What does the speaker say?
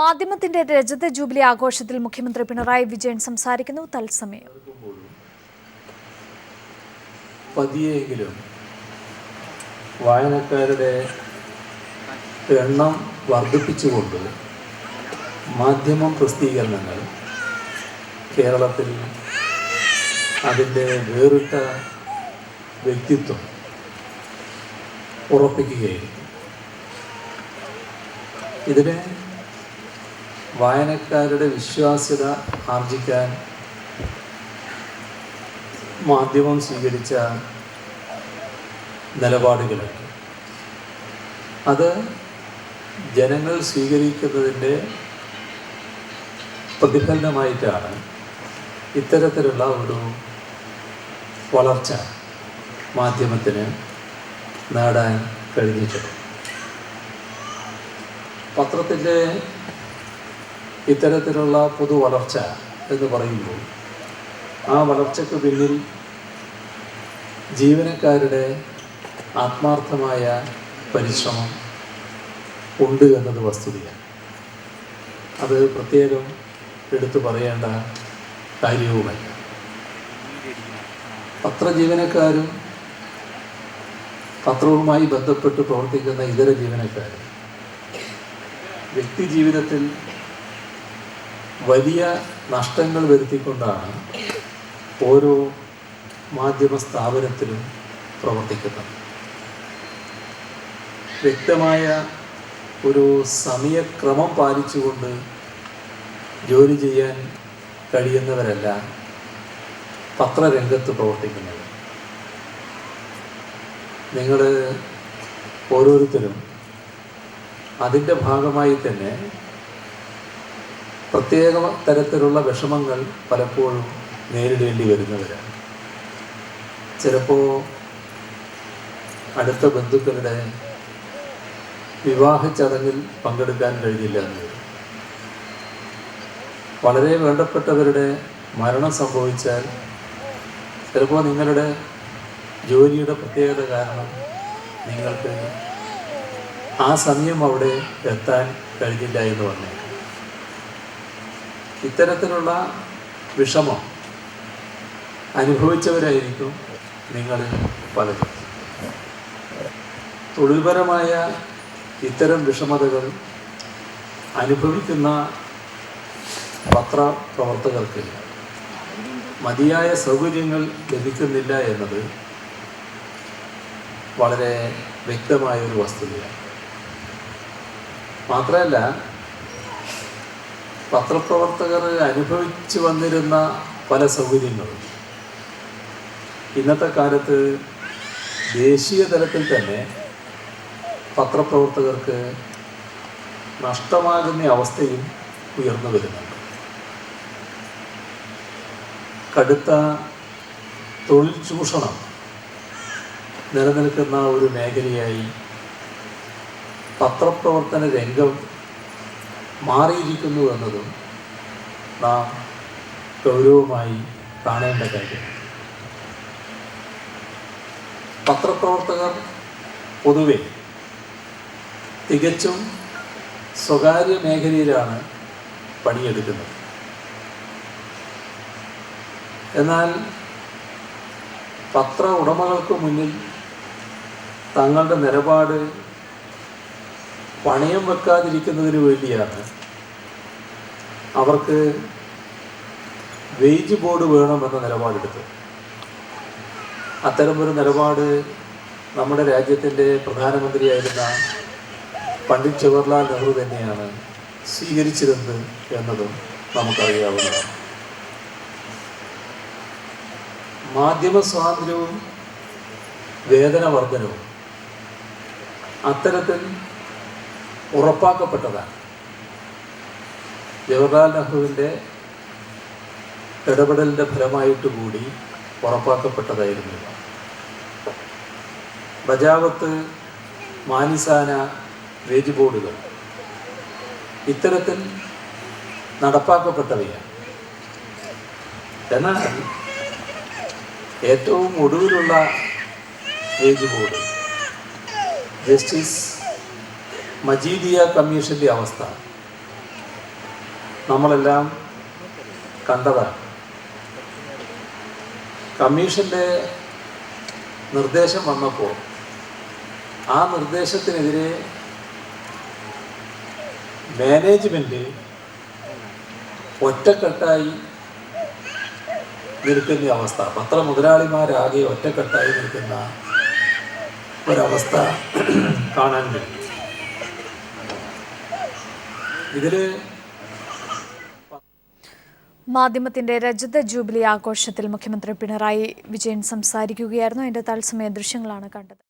മാധ്യമത്തിന്റെ രജത ജൂബിലി ആഘോഷത്തിൽ മുഖ്യമന്ത്രി പിണറായി വിജയൻ സംസാരിക്കുന്നു. തത്സമയം പതിയെങ്കിലും വായനക്കാരുടെ എണ്ണം വർദ്ധിപ്പിച്ചുകൊണ്ട് മാധ്യമ പ്രസിദ്ധീകരണങ്ങൾ കേരളത്തിൽ അതിൻ്റെ വേറിട്ട വ്യക്തിത്വം ഉറപ്പിക്കുകയായിരുന്നു. ഇതിനെ വായനക്കാരുടെ വിശ്വാസ്യത ആർജിക്കാൻ മാധ്യമം സ്വീകരിച്ച നിലപാടുകളൊക്കെ അത് ജനങ്ങൾ സ്വീകരിക്കുന്നതിൻ്റെ പ്രതിഫലനമായിട്ടാണ് ഇത്തരത്തിലുള്ള ഒരു വളർച്ച മാധ്യമത്തിന് നേടാൻ കഴിഞ്ഞിട്ടുണ്ട്. പത്രത്തിൻ്റെ ഇത്തരത്തിലുള്ള പൊതു വളർച്ച എന്ന് പറയുമ്പോൾ ആ വളർച്ചയ്ക്ക് പിന്നിൽ ജീവനക്കാരുടെ ആത്മാർത്ഥമായ പരിശ്രമം ഉണ്ട് എന്നത് വസ്തുതയാണ്. അത് പ്രത്യേകം എടുത്തു പറയേണ്ട കാര്യവുമല്ല. പത്രജീവനക്കാരും പത്രവുമായി ബന്ധപ്പെട്ട് പ്രവർത്തിക്കുന്ന ഇതര ജീവനക്കാരും വ്യക്തി ജീവിതത്തിൽ വലിയ നഷ്ടങ്ങൾ വരുത്തിക്കൊണ്ടാണ് ഓരോ മാധ്യമ സ്ഥാപനത്തിലും പ്രവർത്തിക്കുന്നത്. വ്യക്തമായ ഒരു സമയക്രമം പാലിച്ചുകൊണ്ട് ജോലി ചെയ്യാൻ കഴിയുന്നവരല്ല പത്രരംഗത്ത് പ്രവർത്തിക്കുന്നത്. നിങ്ങൾ ഓരോരുത്തരും അതിൻ്റെ ഭാഗമായി തന്നെ പ്രത്യേക തരത്തിലുള്ള വിഷമങ്ങൾ പലപ്പോഴും നേരിടേണ്ടി വരുന്നവരാണ്. ചിലപ്പോൾ അടുത്ത ബന്ധുക്കളുടെ വിവാഹ ചടങ്ങിൽ പങ്കെടുക്കാൻ കഴിഞ്ഞില്ല എന്ന് വരും. വളരെ വേണ്ടപ്പെട്ടവരുടെ മരണം സംഭവിച്ചാൽ ചിലപ്പോൾ നിങ്ങളുടെ ജോലിയുടെ പ്രത്യേകത കാരണം നിങ്ങൾക്ക് ആ സമയം അവിടെ എത്താൻ കഴിഞ്ഞില്ല എന്ന് പറഞ്ഞു. ഇത്തരത്തിലുള്ള വിഷമം അനുഭവിച്ചവരായിരിക്കും നിങ്ങളിൽ പലരും. തൊഴിൽപരമായ ഇത്തരം വിഷമതകൾ അനുഭവിക്കുന്ന പത്രപ്രവർത്തകർക്ക് മതിയായ സൗകര്യങ്ങൾ ലഭിക്കുന്നില്ല എന്നത് വളരെ വ്യക്തമായൊരു വസ്തുതയാണ്. മാത്രമല്ല, പത്രപ്രവർത്തകർ അനുഭവിച്ചു വന്നിരുന്ന പല സൗകര്യങ്ങളും ഇന്നത്തെ കാലത്ത് ദേശീയ തലത്തിൽ തന്നെ പത്രപ്രവർത്തകർക്ക് നഷ്ടമാകുന്ന അവസ്ഥയും ഉയർന്നു വരുന്നുണ്ട്. കടുത്ത തൊഴിൽ ചൂഷണം നിലനിൽക്കുന്ന ഒരു മേഖലയായി പത്രപ്രവർത്തന രംഗം മാറിയിരിക്കുന്നു എന്നതും നാം ഗൗരവമായി കാണേണ്ട കാര്യം. പത്രപ്രവർത്തകർ പൊതുവെ തികച്ചും സ്വകാര്യ മേഖലയിലാണ് പണിയെടുക്കുന്നത്. എന്നാൽ പത്ര ഉടമകൾക്ക് മുന്നിൽ തങ്ങളുടെ നിലപാട് പണയം വെക്കാതിരിക്കുന്നതിന് വേണ്ടിയാണ് അവർക്ക് വേജ് ബോർഡ് വേണമെന്ന നിലപാടെടുത്തത്. അത്തരമൊരു നിലപാട് നമ്മുടെ രാജ്യത്തിൻ്റെ പ്രധാനമന്ത്രിയായിരുന്ന പണ്ഡിറ്റ് ജവഹർലാൽ നെഹ്റു തന്നെയാണ് സ്വീകരിച്ചിരുന്നത് എന്നതും നമുക്കറിയാവുന്നതാണ്. മാധ്യമ സ്വാതന്ത്ര്യവും വേതന വർധനവും അത്തരത്തിൽ ഉറപ്പാക്കപ്പെട്ടതാണ്. ജവഹർലാൽ നെഹ്റുവിൻ്റെ ഇടപെടലിൻ്റെ ഫലമായിട്ട് കൂടി ഉറപ്പാക്കപ്പെട്ടതായിരുന്നു. ബജാവത്ത്, മാനിസാന വേജ് ബോർഡുകൾ ഇത്തരത്തിൽ നടപ്പാക്കപ്പെട്ടവയാണ്. എന്നാൽ ഏറ്റവും ഒടുവിലുള്ള വേജ് ബോർഡ് ജസ്റ്റിസ് മജീദിയ കമ്മീഷൻ്റെ അവസ്ഥ നമ്മളെല്ലാം കണ്ടതാണ്. കമ്മീഷൻ്റെ നിർദ്ദേശം വന്നപ്പോൾ ആ നിർദ്ദേശത്തിനെതിരെ മാനേജ്മെൻറ്റ് ഒറ്റക്കെട്ടായി നിൽക്കുന്ന അവസ്ഥ, പത്രമുതലാളിമാരാകെ ഒറ്റക്കെട്ടായി നിൽക്കുന്ന ഒരവസ്ഥ കാണാൻ കഴിയും. ഇതിൽ മാധ്യമത്തിന്റെ രജത ജൂബിലി ആഘോഷത്തിൽ മുഖ്യമന്ത്രി പിണറായി വിജയൻ സംസാരിക്കുകയായിരുന്നു. അതിന്റെ തത്സമയ ദൃശ്യങ്ങളാണ് കണ്ടത്.